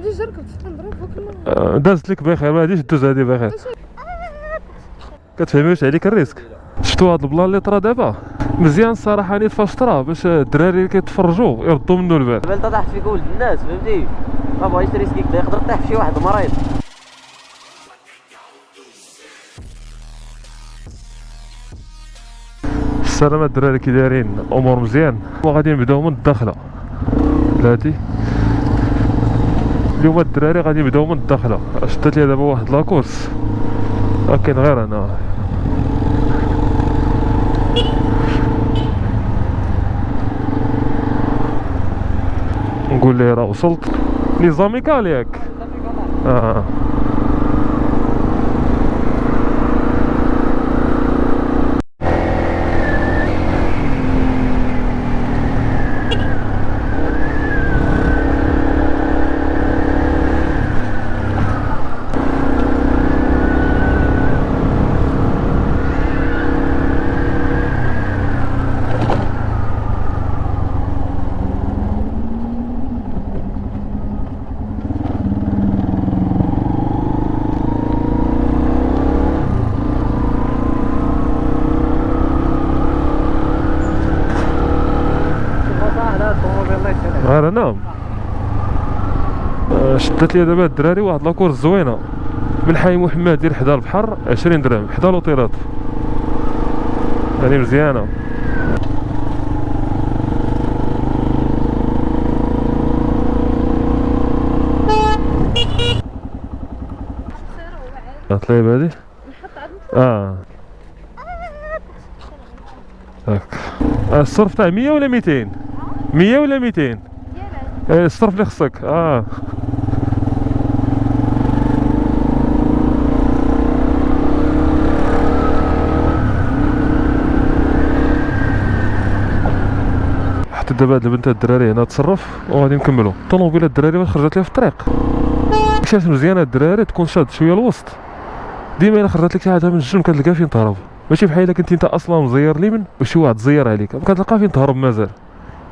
ديجا ركبت في طنجرة فوق الماء. دازت لك بخير، ما غاديش دوز هادي بخير. كتفهمي واش عليك الريسك. شفتوا هاد البلان اللي طرا دابا مزيان الصراحه، نيت فاش طرا باش الدراري اللي كيتفرجوا يردوا منه البال. دابا انت طاحت فيك ولد الناس، فهمتي؟ ما بغيتش تريسكي كدا، يقدر طيح في شي واحد مريض. السلامة الدراري، كي دايرين؟ امور مزيان. وغادي نبداو من الداخله بلاتي. اليوم الدراري غادي يبداو من الداخله. شدت لي دابا واحد لاكورس كاين غير انا. نقول ليه راه وصلت. نظامي كال ياك؟ غير انا شدت لي دابا الدراري واحد لاكورس زوينه من حي محمد ديال حدا البحر، 20 درهم حدا لوطيرات، يعني مزيانه. طلعي بهادي هاك. الصرف تاع 100 ولا 200؟ 100 ولا 200؟ الصرف اللي خصك. حتى دابا هاد البنت الدراري هنا تصرف وغادي نكملو. الطوموبيله الدراري واش خرجت ليها في الطريق كيفاش مزيانه الدراري تكون شاد شويه الوسط. ديما الا خرجت لك شي حاجه من الجنب كتلقى فين تهرب، ماشي بحال الا كنتي انت اصلا مزير اليمين وشي واحد زير عليك كتلقى فين تهرب مازال.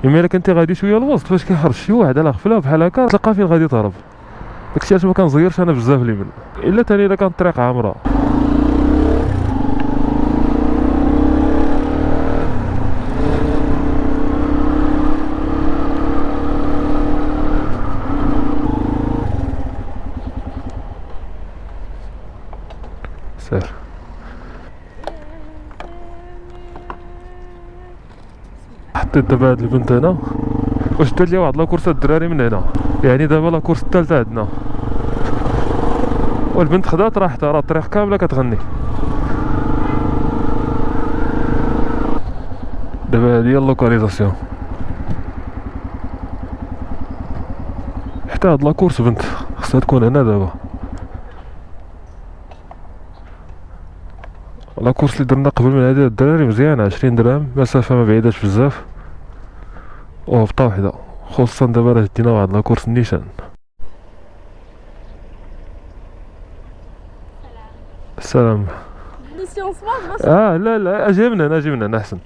اما الا كنتي غادي شويه الوسط فاش كيخرج شي واحد على غفله بحال هكا تلقى فين غادي تهرب. داكشي علاش ما كنزيرش انا بزاف اليمين الا تاني الا كانت الطريق عامره. سير حطيت دابا هاد البنت هنا وشدت لي واحد لاكورس الدراري من هنا، يعني دابا لاكورس الثالثه عندنا. والبنت خدات راحتها، راه الطريق كامله كتغني. دابا هادي هي اللوكاليزاسيون. حتى هاد لاكورس بنت خصها تكون هنا دابا. لاكورس اللي درنا قبل من هادي الدراري مزيانه، 20 درهم، مسافه ما بعيداش بزاف وهبطه وحده، خصوصا دابا راه دينا واحد لاكورس النيشان. السلام. لا لا اجي من هنا، اجي من هنا احسن.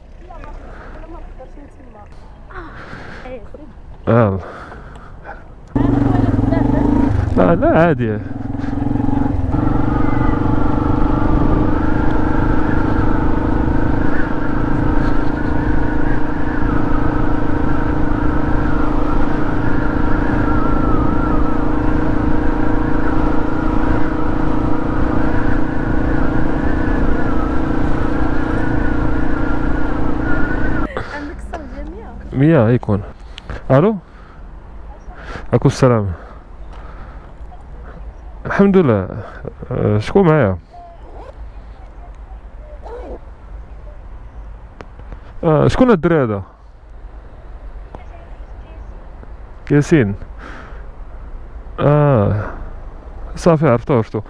لا عادي. عندك الصرف ديال 100 يكون. الو عليكم السلام. الحمد لله. شكون معايا؟ شكون الدري هذا؟ ياسين. صافي عرفتو.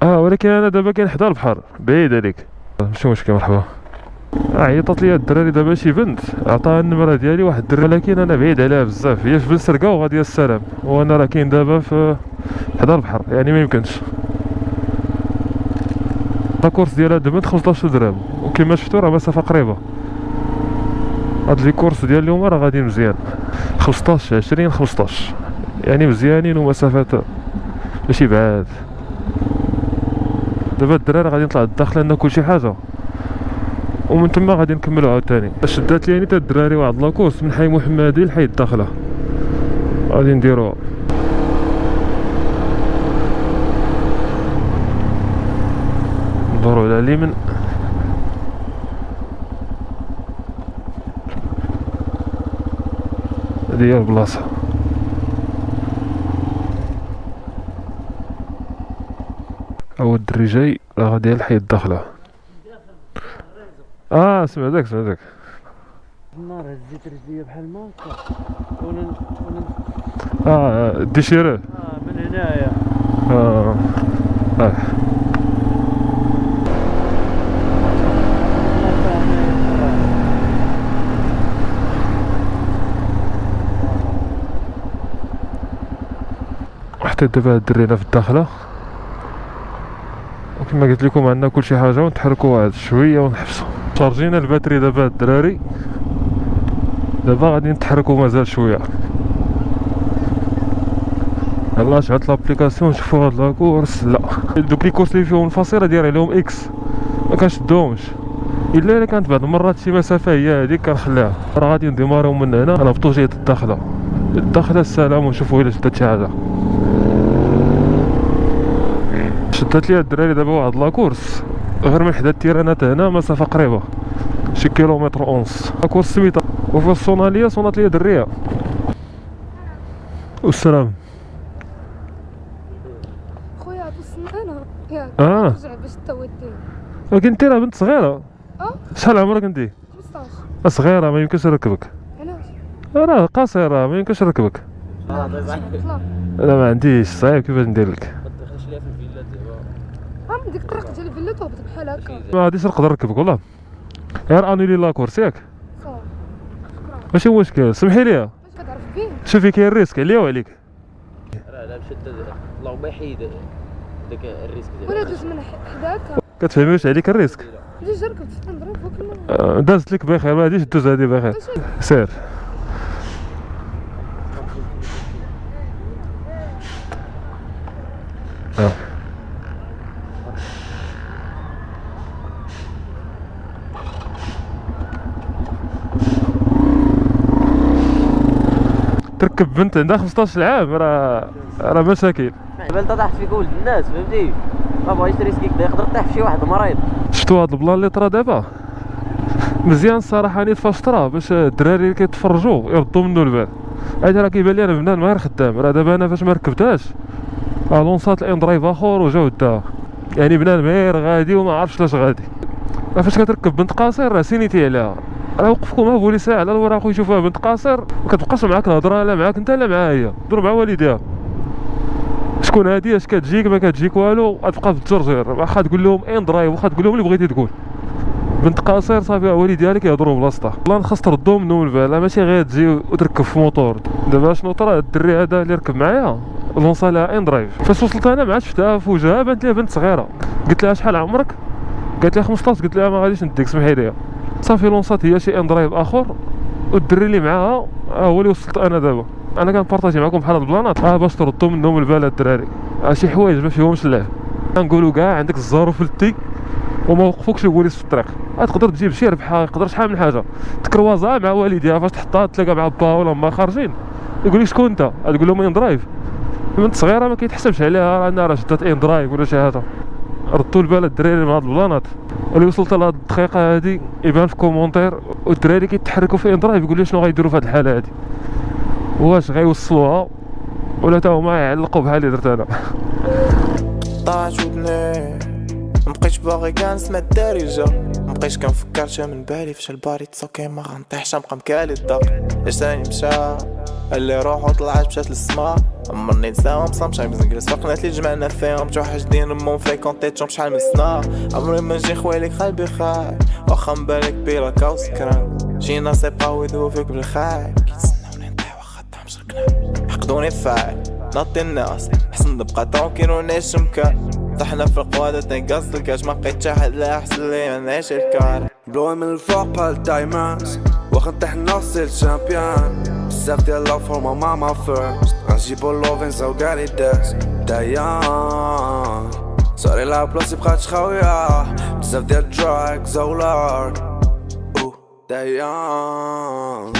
ولكن انا دابا كاين حدا البحر بعيد عليك. ماشي مشكل، مرحبا. عيطت لي الدراري دابا شي بنت عطاها النمره ديالي واحد الدري، ولكن انا بعيد عليها بزاف، هي في بن سرقه وغاديه السلام، وانا راه كاين دابا في حدا البحر، يعني ما يمكنش. الكورس ديال هاد البنت 15 درهم، وكما شفتوا راه مسافه قريبه. هاد لي كورس ديال اليوم راه غادي مزيان 15 20 15 يعني مزيانين ومسافات ماشي بعاد. دابا الدراري غادي نطلع الداخله ناكل شي حاجه ومن تما غادي نكملو عاوتاني. شدات لي حتى الدراري واحد لاكورس من حي محمدي لحي الداخله غادي نديروها. ندورو على اليمين هادي هي البلاصه. هو الدري جاي راه غادي لحي الداخله. سمعتك النار هزيت رجليا بحال ما ديشيره من هنايا. حتى دابا درينا في الداخله وكما قلت لكم عندنا كل شي حاجه ونتحركوا واحد شويه ونحبسوا. شارجينا الباتري دابا الدراري دابا غادي نتحركوا مازال شويه. يلاه شعلت لابليكاسيون نشوفوا هاد لاكورس. لا دوك لي كورس اللي فيهم الفصيله داير عليهم اكس ما كنشدوهمش الا كانت بعض المرات شي مسافه هي هذيك كنخليها. راه غادي نديماريو من هنا نهبطوا جهه الداخله السلام ونشوفوا الا شدات شي حاجه. شدات لي الدراري دابا واحد لاكورس غير من حدا التيرانات هنا مسافه قريبه شي كيلومتر ونص. لاكورس سميتها وفي الصوناليه صونات لي دريه. والسلام خويا توصلنا انا ياك رجع باش توديني. ولكن انت راه بنت صغيره. شحال عمرك انت؟ 15. صغيره ما يمكنش نركبك. علاش؟ راه قصيره ما يمكنش نركبك. لا لا ما عنديش صعيب كيفاش ندير لك. ما تدخلش ليها في الفيلا دابا. ديك الطريق ديال الفيلا تهبط بحال هكا. ما غاديش نقدر نركبك والله. غير انولي لاكورس ياك صافي ماشي مشكل. سمحي لي باش كتعرف بيه. شوفي كاين الريسك عليا وعليك. راه لا مشات اللهم يحيد داك الريسك ديال ولا دوز من حداك. كتفهمي واش عليك الريسك. جي ركبت نضرب فوق الماء. دازت لك بخير ما غاديش دوز هادي بخير. سير تركب بنت عندها 15 عام راه مشاكل. دابا انت طاحت فيك ولد الناس فهمتي. ما بغيتش تريسكي كدا يقدر طيح في شي واحد مريض. شفتوا هاد البلان اللي طرا دابا مزيان الصراحه نيت فاش طرا باش الدراري اللي كيتفرجوا يردوا منه البال. هادي راه كيبان لي انا بنان ما غير خدام. راه دابا انا فاش ما ركبتهاش لونصات الان درايف اخر وجاو داها يعني بنان غير غادي وما عرفتش لاش غادي. راه فاش كتركب بنت قاصر راه سينيتي عليها. راه وقفكم ها بوليسا على الوراق ويشوفوها بنت قاصر وكتبقاش معاك الهضره لا معاك انت لا معاها هي. دور مع والديها شكون هادي اش كتجيك ما كتجيك والو غتبقى في الترجير. واخا تقول لهم ان درايف واخا تقول لهم اللي بغيتي تقول بنت قاصر صافي والديها اللي كيهضروا بلاصتها. والله خاص تردو منهم البال ماشي غير تجي وتركب في موطور. دابا شنو طرا الدري هذا اللي ركب معايا لونصا لها ان درايف. فاش وصلت انا ما عاد شفتها في وجهها بانت ليها بنت صغيره. قلت لها شحال عمرك؟ قالت لي 15. قلت لها ما غاديش نديك سمحي لي. صافي لونصات هي شي ان درايف اخر والدري اللي معاها هو اللي وصلت انا دابا. انا كنبارطاجي معكم بحال هاد البلانات باش تردوا منهم البال الدراري. شي حوايج ما فيهمش اللعب. نقولوا كاع عندك الزارو فلتي وما وقفوكش البوليس في الطريق. تقدر تجيب شي ربحه يقدر شحال من حاجه تكروازا مع والديها فاش تحطها تلاقى مع با ولا ما خارجين يقول لك شكون انت تقول لهم ان درايف. بنت صغيره ما كيتحسبش عليها انها راه شدات ان درايف ولا شي حاجه. ردوا البال الدراري من هاد البلانات. اللي وصلت لهاد الدقيقه هادي يبان في كومونتير والدراري كيتحركوا في ان درايف يقول لي شنو غيديروا في هاد الحاله هادي واش غيوصلوها ولا تا هما يعلقوا بحال اللي درت انا. طاحت ودني مبقيتش باغي كاع نسمع الدارجة. مبقيتش كنفكر تا من بالي فاش الباري تسوكي ما غنطيحش نبقى مكالي الدق. لساني مشى اللي روحو طلعت مشات للسما. عمرني نساهم صامت شي نجلس فقنات لي جمعنا فيهم توحشدين مون فريكونتيتهم شحال من سنة. عمري ما نجي خواليك قلبي خاي واخا مبالك بلا كاو سكران. شي ناس يبقاو يدوو فيك بالخاي كيتسناوني نطيح واخا طاح مشركنا. حقدوني فاعل ناطي الناس حسن نبقى ترونكيل ونعيش مكان. طحنا في القوادة تنقص الكاش ما بقيت شاحد لا احسن لي نعيش الكار. بلوي من الفوق بحال دايماس واخا نطيح نوصل شامبيون بزاف ديال لا فورما ماما فيرست غنجيبو لوفينز وكاع داس دايان صاري لا بلاصي بقات خاوية بزاف ديال دراكس اولارد دايان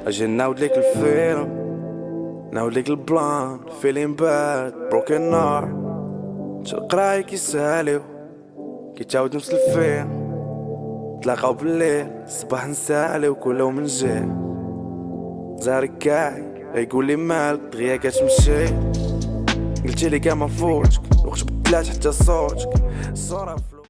اجي نعاود ليك الفيلم نعاود ليك البلان فيلين باد بروكن نار شو القراي كيساليو كيتعاود نفس الفيلم تلاقاو بالليل الصباح نساليو كل يوم نجي زارك كاع غيقول لي مالك دغيا كتمشي قلتي لي كاع ما فوتك وقت بدلات حتى صوتك الصورة